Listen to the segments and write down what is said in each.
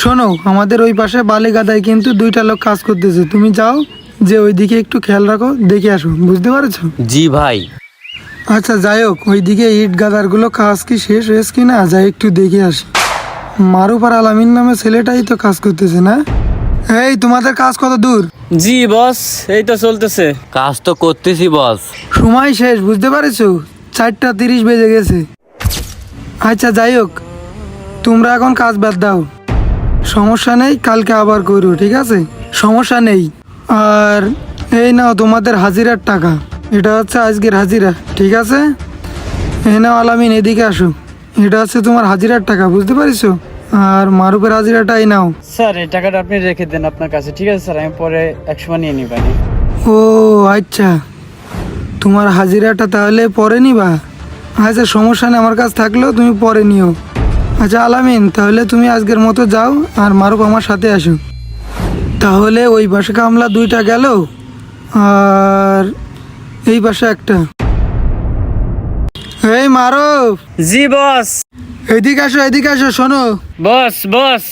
শোনো, আমাদের ওই পাশে বালি গাদায় কিন্তু 2টা লোক কাজ করতেছে। তুমি যাও, যে ওইদিকে একটু খেয়াল রাখো, দেখে আসো, বুঝতে পারছো? জি ভাই। আচ্ছা যাই হোক, ওইদিকে ইট গাদারগুলো কাজ কি শেষ হয়েছে কিনা যাই একটু দেখে আসি। মারুফ আর আলামিন নামে ছেলেটাই তো কাজ করতেছে না? এই তোমাদের কাজ কত দূর? জি বস, এই তো চলতেছে। কাজ তো করতেছি বস। সময় শেষ, বুঝতে পারছো? 4:30 বেজে গেছে। আচ্ছা যাই হোক, তোমরা এখন কাজ বাদ দাও, সমস্যা নেই, কালকে আবার করো, ঠিক আছে? সমস্যা নেই। আর এই নাও তোমাদের হাজিরার টাকা, এটা হচ্ছে আজকের হাজিরা, ঠিক আছে? এই নাও আলামিন, এদিকে আসো, এটা হচ্ছে তোমার হাজিরার টাকা, বুঝতে পারছো? আর মারুফের হাজিরাটা এই নাও। স্যার এই টাকাটা আপনি রেখে দেন আপনার কাছে, ঠিক আছে স্যার? আমি পরে এক সময় নিয়ে নিবানি। ও আচ্ছা, তোমার হাজিরাটা তাহলে পরে নিবা? আচ্ছা সমস্যা নেই, আমার কাছ থাকলেও তুমি পরে নিও। আচ্ছা আলামিন, তাহলে তুমি আজকের মতো যাও, আর মারুফ আমার সাথে আসো। তাহলে ওই পাশে কামলা 2টা গেল, আর এই পাশে একটা। এই মারুফ, জি বস। এদিকে আসো, এদিকে আসো, শোনো। বস বস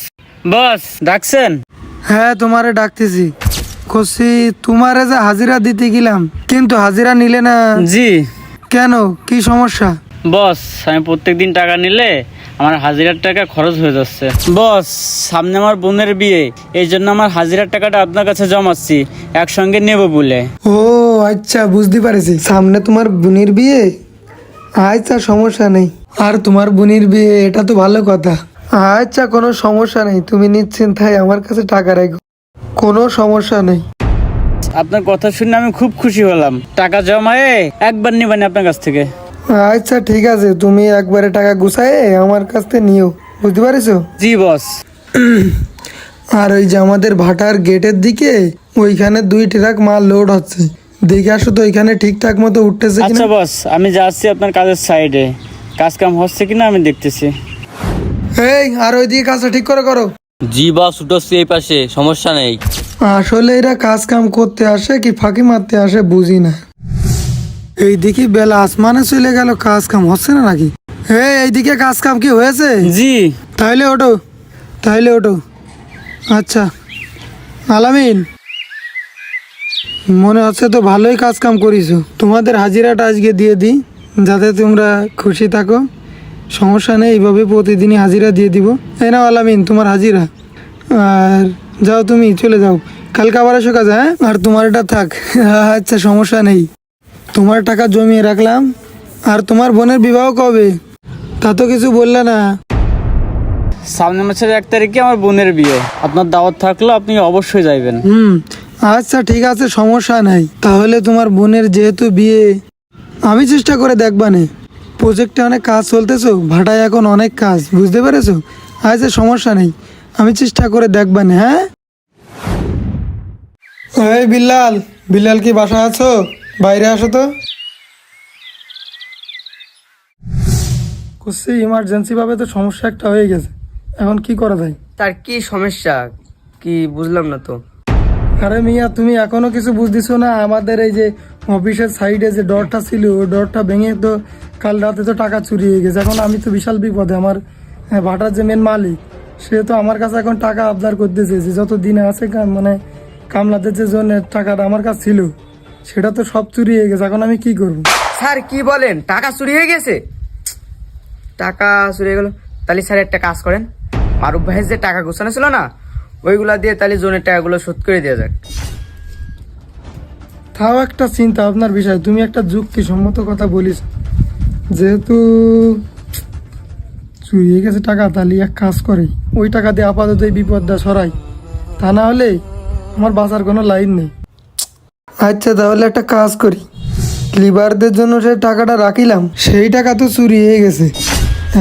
বস ডাকছেন? হ্যাঁ তোমারে ডাকতেছি। কষি, তোমারে যে হাজিরা দিতে গেলাম, কিন্তু হাজিরা নিলে না। জি কেন, কি সমস্যা? বস, আমি প্রত্যেকদিন টাকা নিলে আমার হাজিরার টাকা খরচ হয়ে যাচ্ছে। বস, সামনে আমার বোনের বিয়ে, এই জন্য আমার হাজিরার টাকাটা আপনার কাছে জমাচ্ছি, একসঙ্গে নেব বলে। ও আচ্ছা, বুঝতে পারছি, সামনে তোমার বোনের বিয়ে। আচ্ছা সমস্যা নেই। আর তোমার বোনের বিয়ে, এটা তো ভালো কথা। আচ্ছা কোনো সমস্যা নেই, তুমি নিশ্চিন্তায় আমার কাছে টাকা রাখো, কোনো সমস্যা নেই। আপনার কথা শুনে আমি খুব খুশি হলাম। টাকা জমায়ে একবার নিবানি আপনার কাছ থেকে। আচ্ছা ঠিক আছে, তুমি একবারে টাকা গুছায়ে আমার কাছ থেকে নিও, বুঝতে পারছো? জি বস। আর ওই যে আমাদের ভাটার গেটের দিকে, ওইখানে 2 ট্রাক মাল লোড হচ্ছে, দেখে আসো তো ওইখানে ঠিকঠাক মতো উঠতেছে কিনা। আচ্ছা বস, আমি যাচ্ছি আপনার কাজের সাইডে, কাজ কাম হচ্ছে কিনা আমি দেখতেছি। এই আর ওইদিকে কাজটা ঠিক করে করো। জি বস, উঠোচ্ছি এই পাশে, সমস্যা নেই। আসলে এরা কাজ কাম করতে আসে কি ফাঁকি মারতে আসে বুঝি না। এই দিকে বেলা আসমানে চলে গেল, কাজ কাম হচ্ছে না নাকি? এইদিকে কাজ কাম কি হয়েছে? জি। তাইলে ওঠো, তাইলে ওঠো। আচ্ছা আলামিন, মনে হচ্ছে তো ভালোই কাজ কাম করিছো। তোমাদের হাজিরাটা আজকে দিয়ে দিই, যাতে তোমরা খুশি থাকো। সমস্যা নেই, এইভাবে প্রতিদিনই হাজিরা দিয়ে দিব। এই নাও আলামিন, তোমার হাজিরা। আর যাও, তুমি চলে যাও, কালকে আবার এসো কাজে, হ্যাঁ? আর তোমার এটা থাক। আচ্ছা সমস্যা নেই, তোমার টাকা জমিয়ে রাখলাম। আর তোমার বোনের বিবাহ কবে, তা তো কিছু বললে না। সামনের মাসের 1 তারিখে আমার বোনের বিয়ে, আপনার দাওয়াত থাকলো, আপনি অবশ্যই যাইবেন। আচ্ছা ঠিক আছে, সমস্যা নাই। তাহলে তোমার বোনের যেহেতু বিয়ে, আমি চেষ্টা করে দেখবানে। প্রজেক্টে অনেক কাজ চলতেছো, ভাটায় এখন অনেক কাজ, বুঝতে পেরেছো? আচ্ছা সমস্যা নেই, আমি চেষ্টা করে দেখবানে, হ্যাঁ? এই বিল্লাল, বিল্লাল কি বাসায় আছো? বাইরে আসো তো। কুসি, ইমার্জেন্সি ভাবে তো সমস্যা একটা হয়ে গেছে, এখন কি করা যায়? তার কি সমস্যা, কি বুঝলাম না তো। আরে মিয়া, তুমি এখনো কিছু বুঝতেছো না? আমাদের এই যে অফিসের সাইডে যে ডরটা ছিল, ওই ডরটা ভেঙে তো কাল রাতে তো টাকা চুরি হয়ে গেছে। এখন আমি তো বিশাল বিপদে। আমার ভাটার যে মেন মালিক, সে তো আমার কাছে এখন টাকা আবদার করতেছে, যে যত দিনে আছে মানে কামলাদের যে জন্য টাকাটা আমার কাছে ছিল, সেটা তো সব চুরি হয়ে গেছে। এখন আমি কি করব? স্যার কি বলেন, টাকা চুরি হয়ে গেছে? টাকা চুরি হয়ে গেল? তাহলে স্যার একটা কাজ করেন, মারুফ ভাইয়ের যে টাকা গোছানো ছিল না, ওইগুলা দিয়ে তাহলে জোনের টাকাগুলো শোধ করে দেওয়া যাক। তাও একটা চিন্তা ভাবনার বিষয়, তুমি একটা যুক্তিসম্মত কথা বলিস। যেহেতু চুরি হয়ে গেছে টাকা, তাহলে এক কাজ করে ওই টাকা দিয়ে আপাতত এই বিপদটা সরাই, তা না হলে আমার বাঁচার কোনো লাইন নেই। আচ্ছা তাহলে একটা কাজ করি, লিবারদের জন্য যে টাকাটা রাখিলাম, সেই টাকা তো চুরি হয়ে গেছে।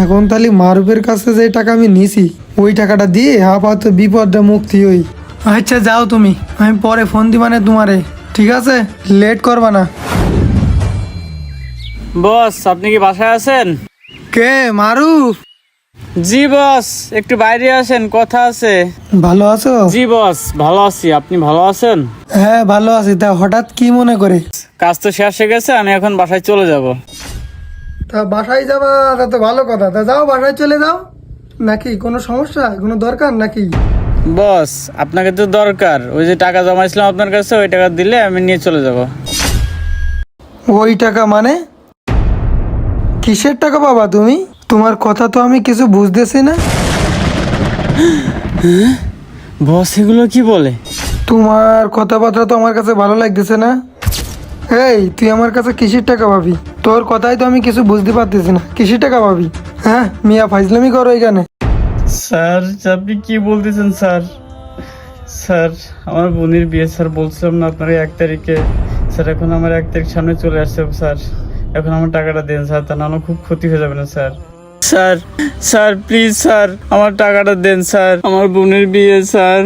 এখন তাহলে মারুফের কাছে যে টাকা আমি নিছি, ওই টাকাটা দিয়ে আপাতত বিপদটা মুক্তি হই। আচ্ছা যাও তুমি, আমি পরে ফোন দিবানে তোমারে, ঠিক আছে? লেট করবা না। বস, আপনি কি বাসায় আছেন? কে, মারুফ? জি বস, একটু বাইরে আসেন, কথা আছে। ভালো আছো? জি বস, ভালো আছি, আপনি ভালো আছেন? হ্যাঁ ভালো আছি। তা হঠাৎ কি মনে করে? কাজ তো শেষ হয়ে গেছে, আমি এখন বাসায় চলে যাব। তা বাসায় যাবা, তা তো ভালো কথা। তা যাও, বাসায় চলে যাও, নাকি কোনো সমস্যা, কোনো দরকার নাকি? বস আপনাকে তো দরকার, ওই যে টাকা জমাইছিলাম আপনার কাছে, ওই টাকা দিলে আমি নিয়ে চলে যাব। ওই টাকা মানে? কিসের টাকা বাবা তুমি? তোমার কথা তো আমি কিছু বুঝতেছি না। বস এগুলো কি বলে? তোমার কথাবার্তা তো আমার কাছে ভালো লাগতেছে না। এই তুই আমার কাছে কিসের টাকা পাবি? তোর কথাই তো আমি কিছু বুঝতে পারতেছি না, কিসের টাকা পাবি? হ্যাঁ মিয়া ফাইজলামি করো এখানে। স্যার আপনি কি বলতেছেন স্যার? স্যার আমার বোনের বিয়ে স্যার, বলছিলাম না আপনার 1 তারিখে। স্যার এখন আমার 1 তারিখ সামনে চলে আসছে স্যার, এখন আমার টাকাটা দেন স্যার, তা না আমার খুব ক্ষতি হয়ে যাবে না sir. Sir sir please sir আমার টাকাটা দেন স্যার, আমার বোনের বিয়ে স্যার।